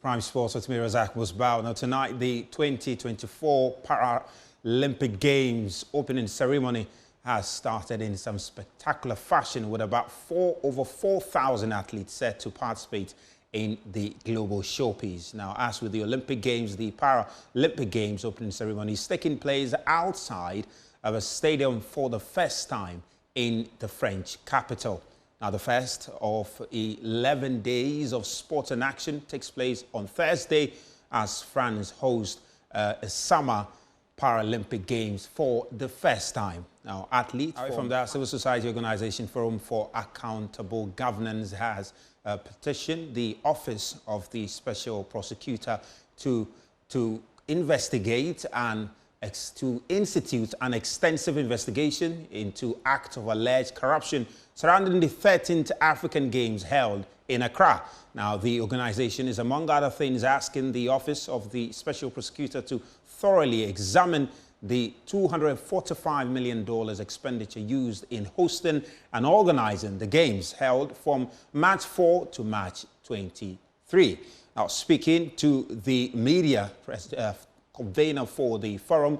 Prime Sports with me, Razak Musbao. Now tonight, the 2024 Paralympic Games opening ceremony has started in some spectacular fashion with about over 4,000 athletes set to participate in the global showpiece. Now, as with the Olympic Games, the Paralympic Games opening ceremony is taking place outside of a stadium for the first time in the French capital. Now, the first of 11 days of sports and action takes place on Thursday as France hosts a summer Paralympic Games for the first time. Now, athletes from the civil society organization Forum for Accountable Governance has petitioned the Office of the Special Prosecutor to investigate and to institute an extensive investigation into acts of alleged corruption surrounding the 13th African Games held in Accra. Now, the organization is, among other things, asking the Office of the Special Prosecutor to thoroughly examine the $245 million expenditure used in hosting and organizing the Games held from March 4 to March 23. Now, speaking to the media, convener for the forum,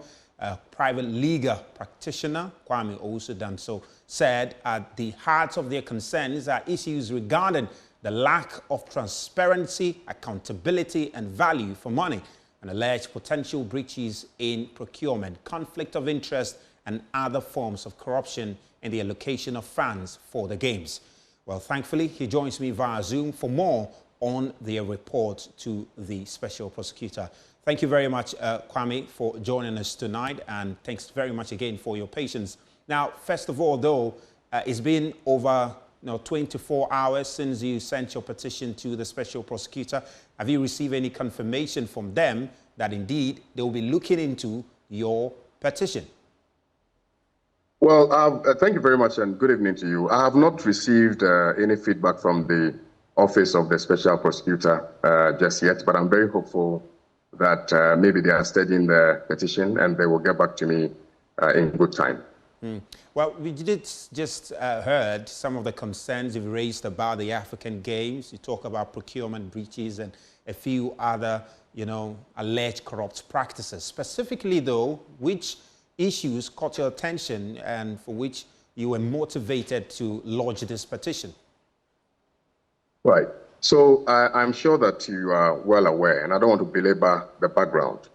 private legal practitioner Kwame also done so, said at the heart of their concerns are issues regarding the lack of transparency, accountability and value for money, and alleged potential breaches in procurement, conflict of interest and other forms of corruption in the allocation of funds for the Games. Well, thankfully, he joins me via Zoom for more on their report to the Special Prosecutor. Thank you very much, Kwame, for joining us tonight, and thanks very much again for your patience. Now, first of all, though, it's been over 24 hours since you sent your petition to the Special Prosecutor. Have you received any confirmation from them that indeed they will be looking into your petition? Well, thank you very much and good evening to you. I have not received any feedback from the Office of the Special Prosecutor just yet, but I'm very hopeful that maybe they are studying the petition and they will get back to me in good time. Well, we did just heard some of the concerns you've raised about the African Games. You talk about procurement breaches and a few other, alleged corrupt practices. Specifically, though, which issues caught your attention and for which you were motivated to lodge this petition? Right. So I'm sure that you are well aware, and I don't want to belabor the background,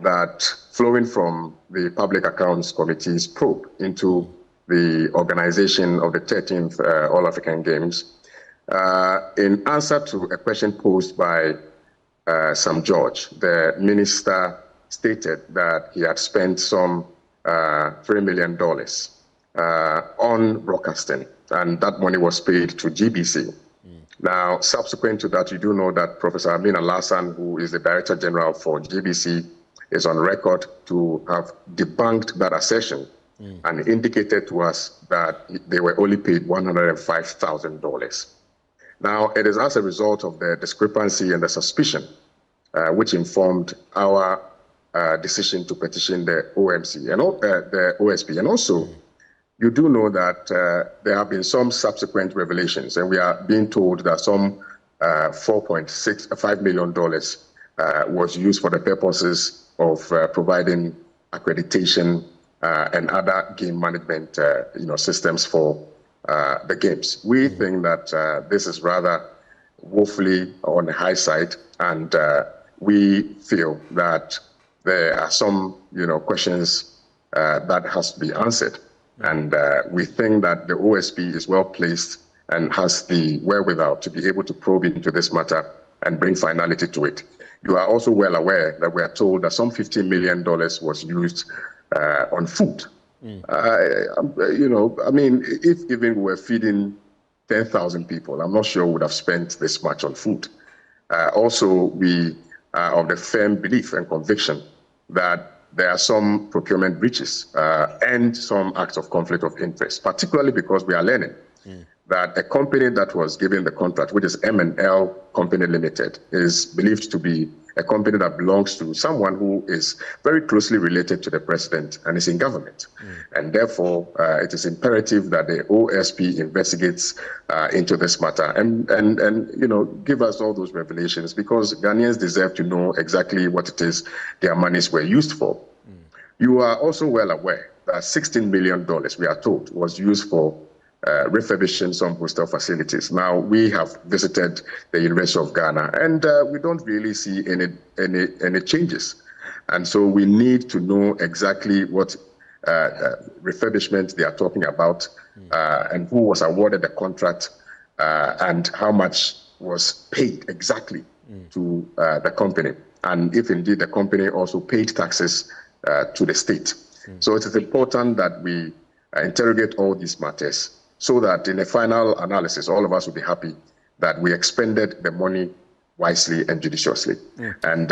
that flowing from the Public Accounts Committee's probe into the organization of the 13th All-African Games, in answer to a question posed by Sam George, the minister stated that he had spent some $3 million on broadcasting, and that money was paid to GBC. Now, subsequent to that, you do know that Professor Amin Al-Hassan, who is the Director General for GBC, is on record to have debunked that assertion and indicated to us that they were only paid $105,000. Now, it is as a result of the discrepancy and the suspicion which informed our decision to petition the OMC and the OSP. And also, you do know that there have been some subsequent revelations, and we are being told that some $4.65 million was used for the purposes of providing accreditation and other game management systems for the Games. We think that this is rather woefully on the high side, and we feel that there are some questions that has to be answered. And we think that the OSP is well placed and has the wherewithal to be able to probe into this matter and bring finality to it. You are also well aware that we are told that some $15 million was used on food. I mean, if even we were feeding 10,000 people, I'm not sure we would have spent this much on food. Also, we are of the firm belief and conviction that there are some procurement breaches and some acts of conflict of interest, particularly because we are learning that a company that was given the contract, which is M&L Company Limited, is believed to be a company that belongs to someone who is very closely related to the president and is in government. And therefore, it is imperative that the OSP investigates into this matter and give us all those revelations, because Ghanaians deserve to know exactly what it is their monies were used for. You are also well aware that $16 million, we are told, was used for refurbishing some hostel facilities. Now, we have visited the University of Ghana, and we don't really see any changes. And so we need to know exactly what refurbishment they are talking about, and who was awarded the contract, and how much was paid exactly to the company, and if indeed the company also paid taxes to the state. So it is important that we interrogate all these matters, so that in a final analysis, all of us will be happy that we expended the money wisely and judiciously. And,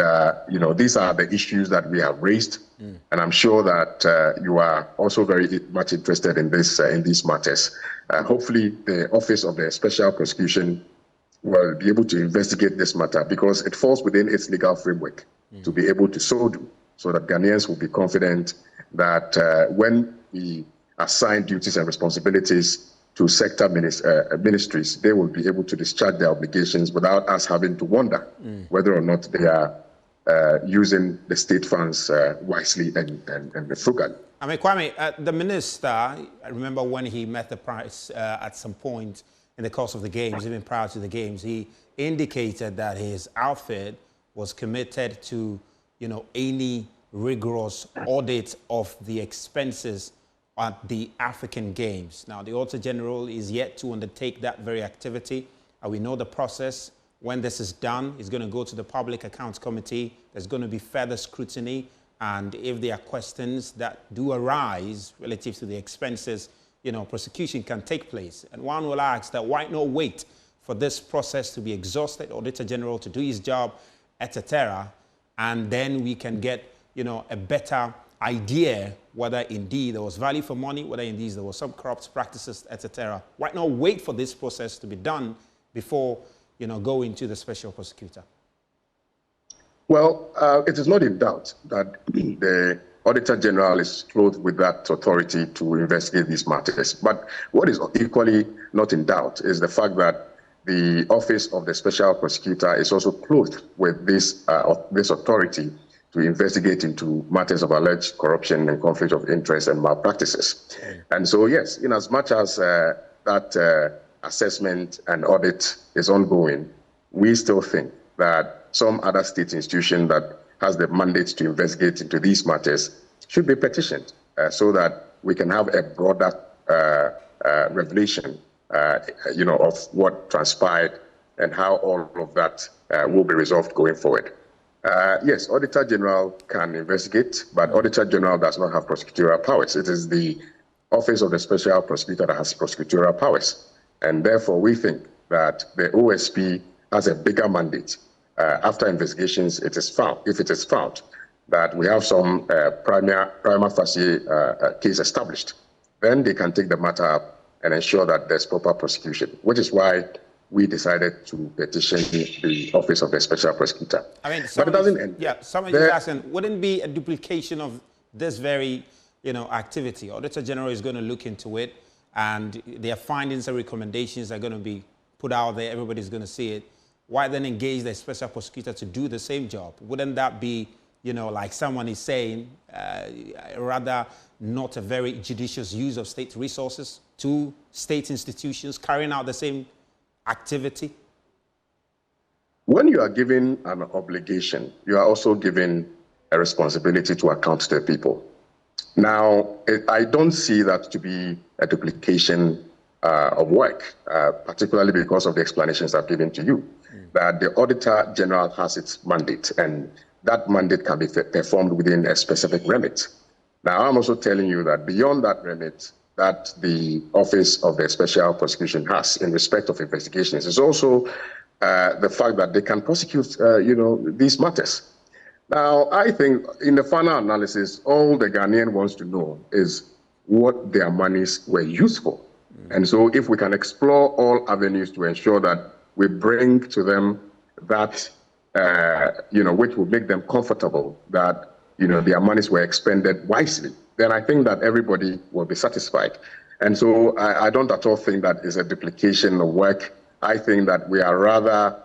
these are the issues that we have raised. And I'm sure that you are also very much interested in these matters. Hopefully, the Office of the Special Prosecution will be able to investigate this matter, because it falls within its legal framework to be able to so do, so that Ghanaians will be confident that when we assign duties and responsibilities to sector ministries, they will be able to discharge their obligations without us having to wonder whether or not they are using the state funds wisely and frugally. I mean, Kwame, the minister, I remember when he met the press at some point in the course of the games, even prior to the games, he indicated that his outfit was committed to, any rigorous audit of the expenses at the African Games. Now, the Auditor General is yet to undertake that very activity. We know the process. When this is done, it's going to go to the Public Accounts Committee. There's going to be further scrutiny. And if there are questions that do arise relative to the expenses, prosecution can take place. And one will ask that why not wait for this process to be exhausted, Auditor General to do his job, etc., and then we can get, a better idea whether indeed there was value for money, whether indeed there was some corrupt practices, etc. Why not wait for this process to be done before, going to the special prosecutor? Well, it is not in doubt that the Auditor General is clothed with that authority to investigate these matters. But what is equally not in doubt is the fact that the Office of the Special Prosecutor is also clothed with this authority to investigate into matters of alleged corruption and conflict of interest and malpractices. And so, yes, in as much as that assessment and audit is ongoing, we still think that some other state institution that has the mandate to investigate into these matters should be petitioned, so that we can have a broader revelation, of what transpired and how all of that will be resolved going forward. Yes, Auditor General can investigate, but Auditor General does not have prosecutorial powers. It is the Office of the Special Prosecutor that has prosecutorial powers. And therefore, we think that the OSP has a bigger mandate. After investigations, if it is found that we have some prima facie case established, then they can take the matter up and ensure that there's proper prosecution, which is why we decided to petition the Office of the Special Prosecutor. I mean, but it doesn't end. Yeah, someone is asking, wouldn't it be a duplication of this very, activity? Auditor General is going to look into it, and their findings and recommendations are going to be put out there. Everybody's going to see it. Why then engage the Special Prosecutor to do the same job? Wouldn't that be, like someone is saying, rather not a very judicious use of state resources to state institutions carrying out the same activity? When you are given an obligation, you are also given a responsibility to account to the people. Now, I don't see that to be a duplication of work, particularly because of the explanations I've given to you, that the Auditor General has its mandate, and that mandate can be performed within a specific remit. Now, I'm also telling you that beyond that remit, that the Office of the Special Prosecution has in respect of investigations is also the fact that they can prosecute, these matters. Now, I think in the final analysis, all the Ghanaian wants to know is what their monies were used for. And so if we can explore all avenues to ensure that we bring to them that, which will make them comfortable that, their monies were expended wisely, then I think that everybody will be satisfied. And so I don't at all think that is a duplication of work. I think that we are rather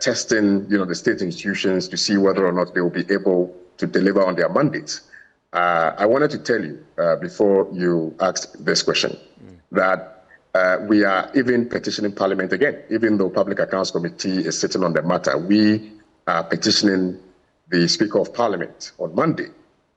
testing, the state institutions to see whether or not they will be able to deliver on their mandates. I wanted to tell you before you asked this question that we are even petitioning Parliament again. Even though Public Accounts Committee is sitting on the matter, we are petitioning the Speaker of Parliament on Monday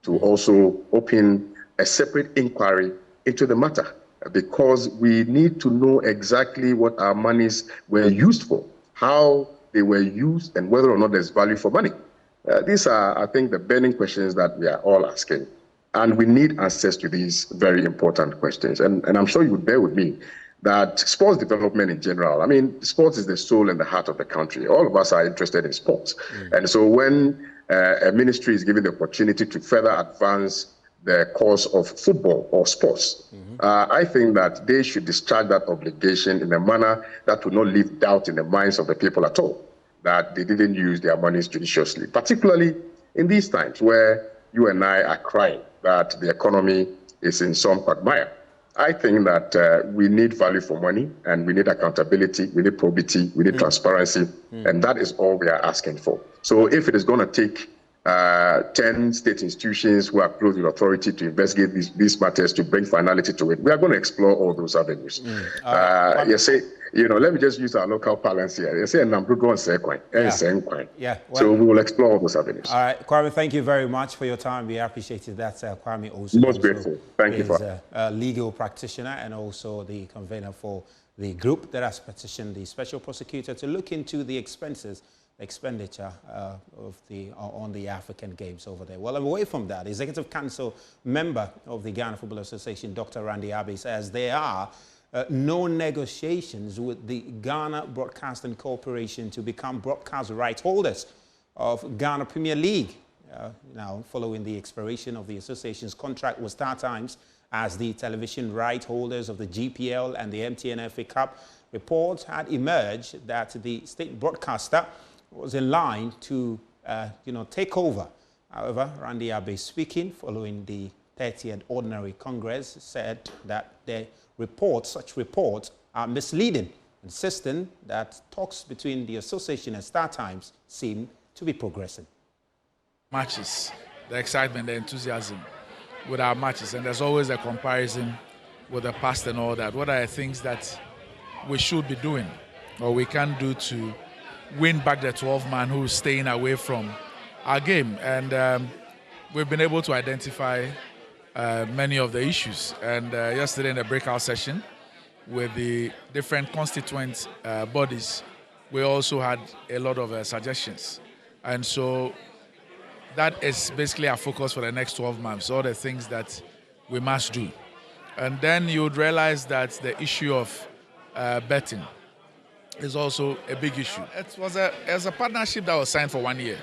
to also open a separate inquiry into the matter, because we need to know exactly what our monies were used for, how they were used, and whether or not there's value for money. These are, I think, the burning questions that we are all asking. And we need answers to these very important questions. And I'm sure you would bear with me that sports development in general, I mean, sports is the soul and the heart of the country. All of us are interested in sports. And so when a ministry is given the opportunity to further advance the cause of football or sports, I think that they should discharge that obligation in a manner that will not leave doubt in the minds of the people at all, that they didn't use their monies judiciously, particularly in these times where you and I are crying that the economy is in some quagmire. I think that we need value for money, and we need accountability, we need probity, we need transparency, and that is all we are asking for. So if it is going to take 10 state institutions who are close with authority to investigate these matters to bring finality to it, we are going to explore all those avenues. Let me just use our local parlance here. You say, so we will explore all those avenues. All right, Kwame, thank you very much for your time. We appreciated that. Kwame also most grateful. Thank you for a legal practitioner and also the convener for the group that has petitioned the special prosecutor to look into the expenditure on the African Games over there. Well, away from that, Executive Council member of the Ghana Football Association, Dr. Randy Abbey, says there are no negotiations with the Ghana Broadcasting Corporation to become broadcast rights holders of Ghana Premier League. Now, following the expiration of the association's contract with StarTimes as the television right holders of the GPL and the MTN FA Cup, reports had emerged that the state broadcaster was in line to, take over. However, Randy Abbey, speaking following the 30th Ordinary Congress, said that such reports are misleading, insisting that talks between the association and StarTimes seem to be progressing. Matches, the excitement, the enthusiasm with our matches, and there's always a comparison with the past and all that. What are the things that we should be doing or we can do to win back the 12-man who is staying away from our game? And we've been able to identify many of the issues. And yesterday in the breakout session with the different constituent bodies, we also had a lot of suggestions. And so that is basically our focus for the next 12 months, all the things that we must do. And then you would realize that the issue of betting is also a big issue. It was a partnership that was signed for 1 year.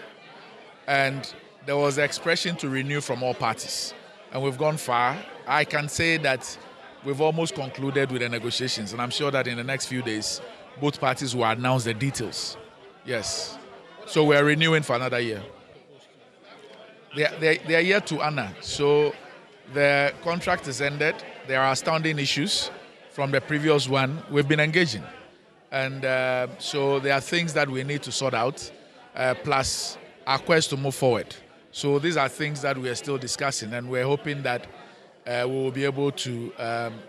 And there was the expression to renew from all parties. And we've gone far. I can say that we've almost concluded with the negotiations. And I'm sure that in the next few days, both parties will announce the details. Yes. So we're renewing for another year. They are yet to honor. So the contract is ended. There are astounding issues from the previous one. We've been engaging. And so there are things that we need to sort out, plus our quest to move forward. So these are things that we are still discussing, and we're hoping that we will be able to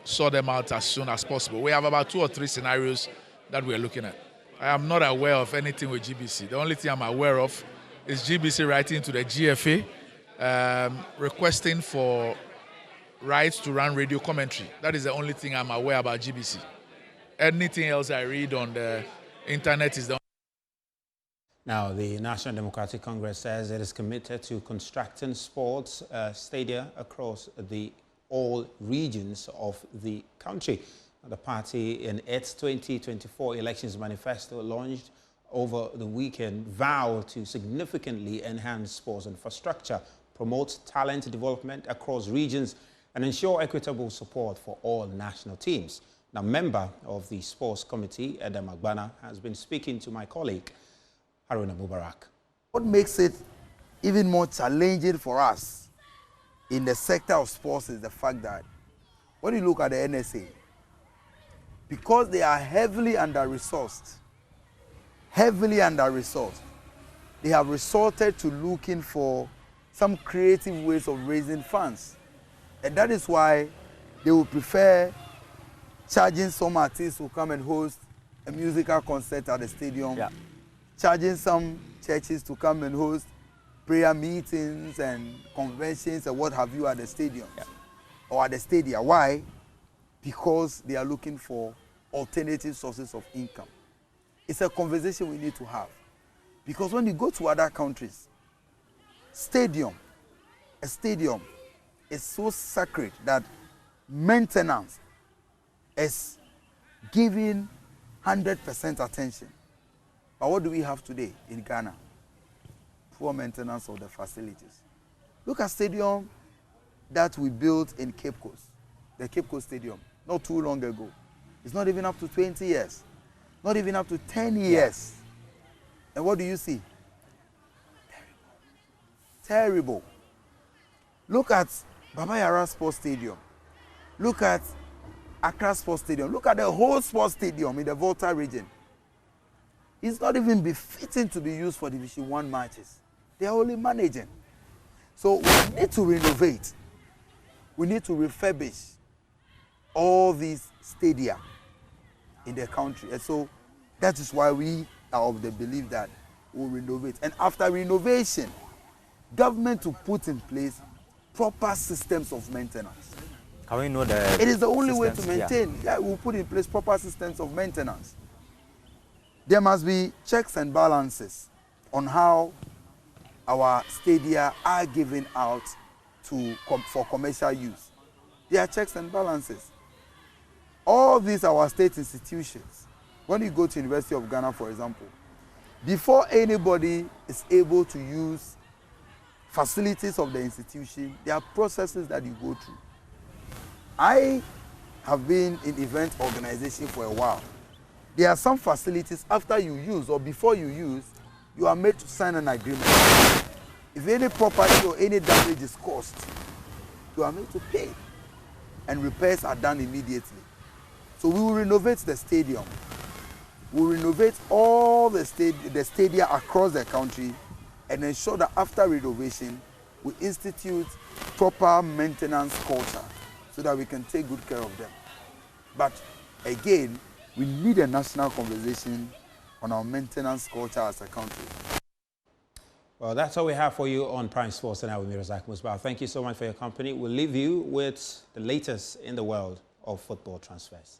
sort them out as soon as possible. We have about 2 or 3 scenarios that we're looking at. I am not aware of anything with GBC. The only thing I'm aware of is GBC writing to the GFA requesting for rights to run radio commentary. That is the only thing I'm aware about GBC. Anything else I read on the internet is the. Now, the National Democratic Congress says it is committed to constructing sports stadia across all regions of the country. The party, in its 2024 elections manifesto launched over the weekend, vowed to significantly enhance sports infrastructure, promote talent development across regions, and ensure equitable support for all national teams. Now, member of the Sports Committee, Edem Agbana, has been speaking to my colleague, Haruna Mubarak. What makes it even more challenging for us in the sector of sports is the fact that when you look at the NSA, because they are heavily under-resourced, they have resorted to looking for some creative ways of raising funds. And that is why they would prefer charging some artists who come and host a musical concert at the stadium, charging some churches to come and host prayer meetings and conventions and what have you at the stadium or at the stadia. Why? Because they are looking for alternative sources of income. It's a conversation we need to have. Because when you go to other countries, a stadium is so sacred that maintenance is given 100% attention. But what do we have today in Ghana? Poor maintenance of the facilities. Look at stadium that we built in Cape Coast, the Cape Coast Stadium, not too long ago. It's not even up to 20 years, not even up to 10 years. And what do you see? Terrible. Look at Baba Yara Sports Stadium. Look at Accra Sports Stadium. Look at the whole sports stadium in the Volta region. It's not even befitting to be used for Division 1 matches. They are only managing. So we need to renovate. We need to refurbish all these stadia in the country. And so that is why we are of the belief that we'll renovate. And after renovation, government to put in place proper systems of maintenance. Can we know the It is the only way to maintain. Yeah, we'll put in place proper systems of maintenance. There must be checks and balances on how our stadia are given out for commercial use. There are checks and balances. All these are our state institutions. When you go to University of Ghana, for example, before anybody is able to use facilities of the institution, there are processes that you go through. I have been in event organization for a while. There are some facilities after you use or before you use, you are made to sign an agreement. If any property or any damage is caused, you are made to pay. And repairs are done immediately. So we will renovate the stadium. We will renovate all the stadia across the country and ensure that after renovation, we institute proper maintenance culture so that we can take good care of them. But again, we need a national conversation on our maintenance culture as a country. Well, that's all we have for you on Prime Sports, and I will be Razak Musbah. Thank you so much for your company. We'll leave you with the latest in the world of football transfers.